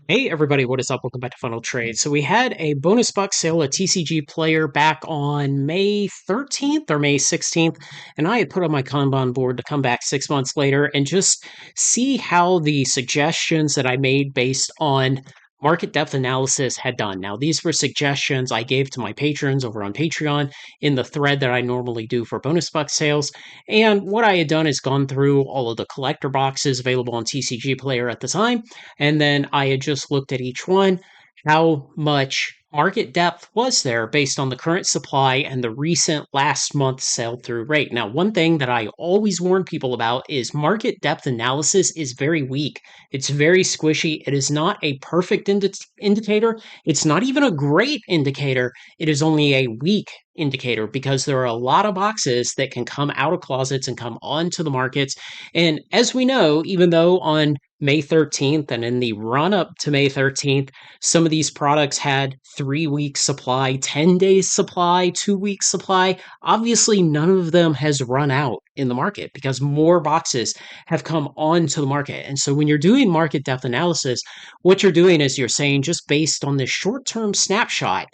Hey everybody, what is up? Welcome back to Funnel Trade. So we had a bonus buck sale, a TCG player back on May 13th or May 16th, and I had put on my Kanban board to come back 6 months later and just see how the suggestions that I made based on market depth analysis had done. Now, these were suggestions I gave to my patrons over on Patreon in the thread that I normally do for bonus buck sales. And what I had done is gone through all of the collector boxes available on TCG player at the time, and then I had just looked at each one, how much market depth was there based on the current supply and the recent last month sell through rate. Now, one thing that I always warn people about is market depth analysis is very weak. It's very squishy. It is not a perfect indicator. It's not even a great indicator. It is only a weak indicator because there are a lot of boxes that can come out of closets and come onto the markets. And as we know, even though on May 13th and in the run up to May 13th, some of these products had 3 weeks supply, 10 days supply, 2 weeks supply. Obviously, none of them has run out in the market because more boxes have come onto the market. And so when you're doing market depth analysis, what you're doing is you're saying, just based on this short term snapshot,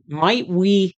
might we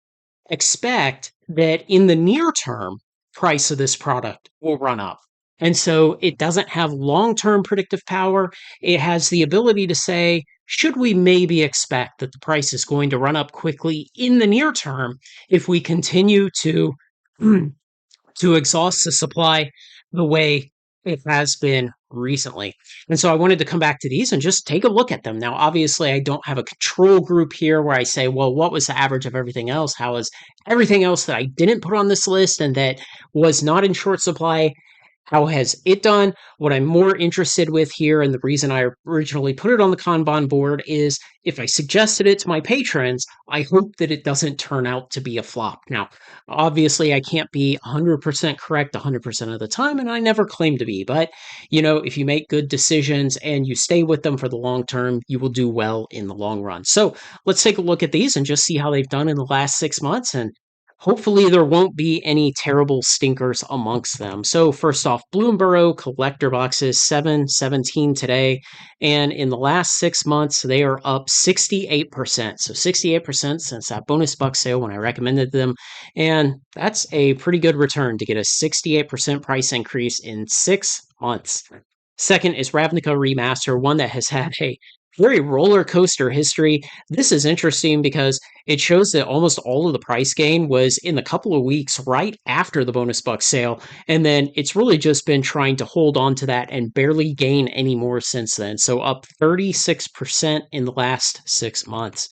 expect that in the near term, price of this product will run up? And so it doesn't have long term predictive power. It has the ability to say, should we maybe expect that the price is going to run up quickly in the near term if we continue to to exhaust the supply the way it has been recently? And so I wanted to come back to these and just take a look at them. Now, obviously, I don't have a control group here where I say, well, what was the average of everything else? How is everything else that I didn't put on this list and that was not in short supply? How has it done? What I'm more interested with here, and the reason I originally put it on the Kanban board, is if I suggested it to my patrons, I hope that it doesn't turn out to be a flop. Now, obviously, I can't be 100% correct 100% of the time, and I never claim to be. But, if you make good decisions and you stay with them for the long term, you will do well in the long run. So let's take a look at these and just see how they've done in the last 6 months. And hopefully, there won't be any terrible stinkers amongst them. So, first off, Bloomborough collector boxes, 717 today. And in the last 6 months, they are up 68%. So, 68% since that bonus buck sale when I recommended them. And that's a pretty good return to get a 68% price increase in 6 months. Second is Ravnica Remaster, one that has had a very roller coaster history. This is interesting because it shows that almost all of the price gain was in the couple of weeks right after the bonus buck sale. And then it's really just been trying to hold on to that and barely gain any more since then. So up 36% in the last 6 months.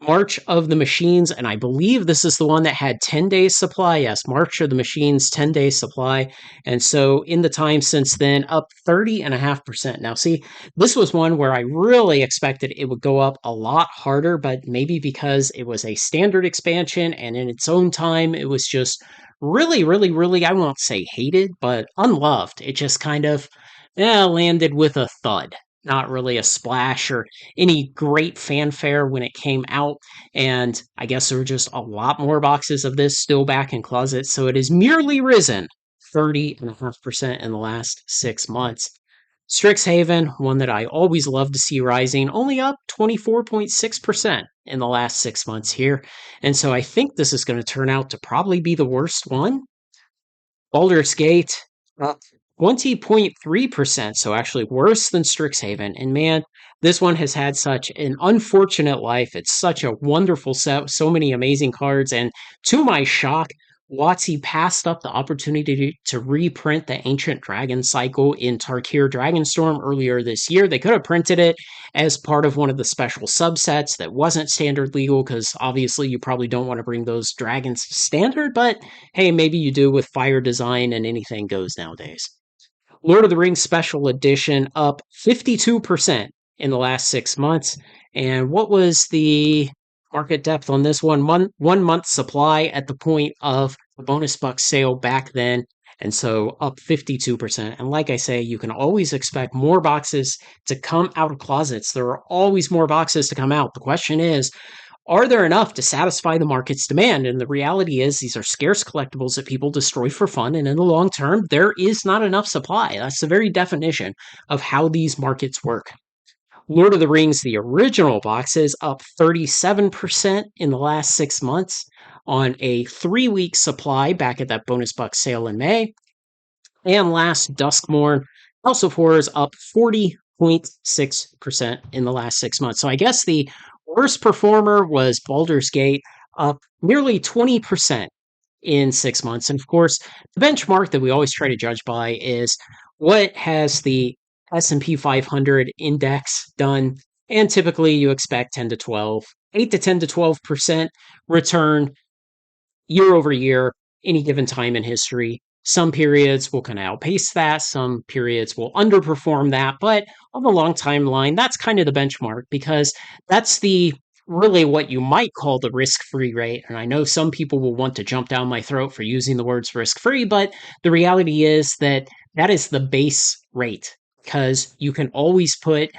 March of the Machines, and I believe this is the one that had 10 days supply. Yes, March of the Machines, 10 days supply. And so in the time since then, up 30.5%. Now, see, this was one where I really expected it would go up a lot harder, but maybe because it was a standard expansion and in its own time, it was just really, really, really, I won't say hated, but unloved. It just kind of landed with a thud. Not really a splash or any great fanfare when it came out. And I guess there were just a lot more boxes of this still back in closets. So it has merely risen 30.5% in the last 6 months. Strixhaven, one that I always love to see rising, only up 24.6% in the last 6 months here. And so I think this is going to turn out to probably be the worst one. Baldur's Gate, up 20.3%, so actually worse than Strixhaven. And man, this one has had such an unfortunate life. It's such a wonderful set, so many amazing cards. And to my shock, WotC passed up the opportunity to reprint the Ancient Dragon cycle in Tarkir Dragonstorm earlier this year. They could have printed it as part of one of the special subsets that wasn't standard legal, because obviously you probably don't want to bring those dragons to standard, but hey, maybe you do with fire design and anything goes nowadays. Lord of the Rings Special Edition up 52% in the last 6 months. And what was the market depth on this one? 1 month supply at the point of the bonus buck sale back then. And so up 52%. And like I say, you can always expect more boxes to come out of closets. There are always more boxes to come out. The question is, are there enough to satisfy the market's demand? And the reality is, these are scarce collectibles that people destroy for fun. And in the long term, there is not enough supply. That's the very definition of how these markets work. Lord of the Rings, the original box, is up 37% in the last 6 months on a 3 week supply back at that bonus buck sale in May. And last, Duskmorn, House of Horrors, up 40.6% in the last 6 months. So I guess the worst performer was Baldur's Gate, up nearly 20% in 6 months. And of course, the benchmark that we always try to judge by is what has the S&P 500 index done? And typically you expect 10 to 12, 8 to 10 to 12% return year over year, any given time in history. Some periods will kind of outpace that, some periods will underperform that, but on the long timeline, that's kind of the benchmark because that's the really what you might call the risk-free rate. And I know some people will want to jump down my throat for using the words risk-free, but the reality is that that is the base rate because you can always put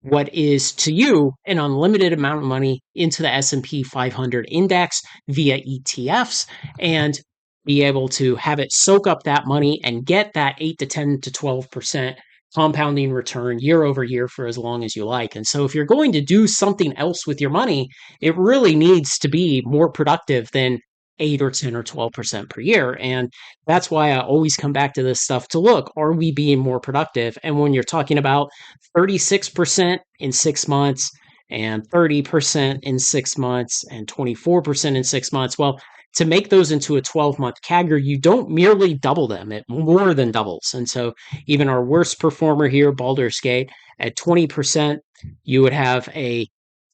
what is to you an unlimited amount of money into the S&P 500 index via ETFs and be able to have it soak up that money and get that 8 to 10 to 12% compounding return year over year for as long as you like. And so if you're going to do something else with your money, it really needs to be more productive than 8 or 10 or 12% per year. And that's why I always come back to this stuff to look, are we being more productive? And when you're talking about 36% in 6 months and 30% in 6 months and 24% in 6 months, well, to make those into a 12-month CAGR, you don't merely double them, it more than doubles. And so even our worst performer here, Baldur's Gate, at 20%, you would have a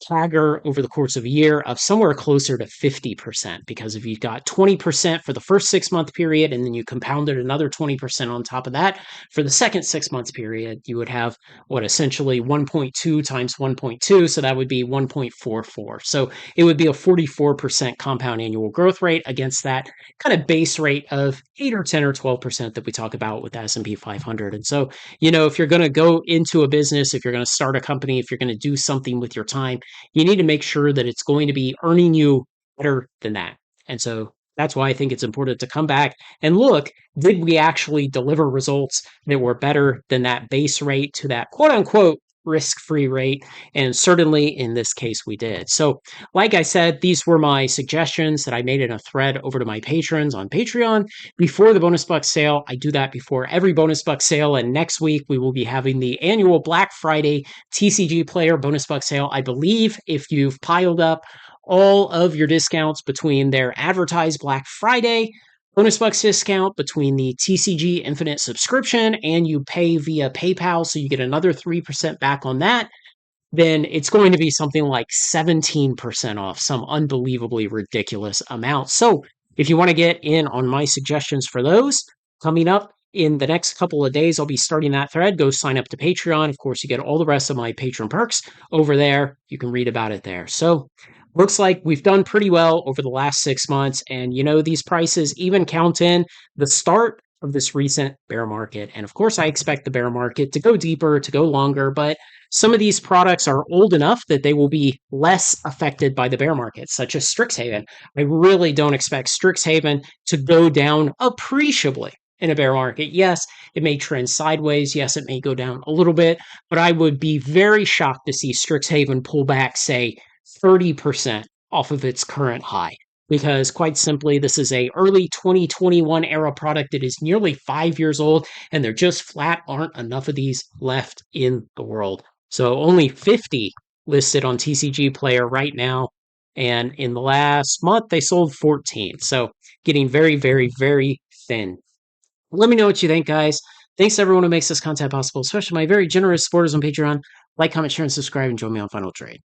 CAGR over the course of a year of somewhere closer to 50%. Because if you got 20% for the first 6 month period and then you compounded another 20% on top of that for the second 6 month period, you would have what essentially 1.2 times 1.2. So that would be 1.44. So it would be a 44% compound annual growth rate against that kind of base rate of 8 or 10 or 12% that we talk about with the S&P 500. And so, if you're going to go into a business, if you're going to start a company, if you're going to do something with your time, you need to make sure that it's going to be earning you better than that. And so that's why I think it's important to come back and look, did we actually deliver results that were better than that base rate to that quote unquote risk-free rate? And certainly in this case, we did. So like I said, these were my suggestions that I made in a thread over to my patrons on Patreon before the bonus buck sale. I do that before every bonus buck sale. And next week, we will be having the annual Black Friday TCG player bonus buck sale. I believe if you've piled up all of your discounts between their advertised Black Friday bonus bucks discount, between the TCG Infinite subscription, and you pay via PayPal, so you get another 3% back on that, then it's going to be something like 17% off, some unbelievably ridiculous amount. So if you want to get in on my suggestions for those, coming up in the next couple of days, I'll be starting that thread. Go sign up to Patreon. Of course, you get all the rest of my patron perks over there. You can read about it there. So looks like we've done pretty well over the last 6 months. And these prices even count in the start of this recent bear market. And of course, I expect the bear market to go deeper, to go longer, but some of these products are old enough that they will be less affected by the bear market, such as Strixhaven. I really don't expect Strixhaven to go down appreciably in a bear market. Yes, it may trend sideways. Yes, it may go down a little bit, but I would be very shocked to see Strixhaven pull back, say, 30% off of its current high. Because quite simply, this is a early 2021 era product that is nearly 5 years old, and there just flat aren't enough of these left in the world. So only 50 listed on TCG Player right now. And in the last month, they sold 14. So getting very, very, very thin. Let me know what you think, guys. Thanks to everyone who makes this content possible, especially my very generous supporters on Patreon. Like, comment, share, and subscribe, and join me on Final Trade.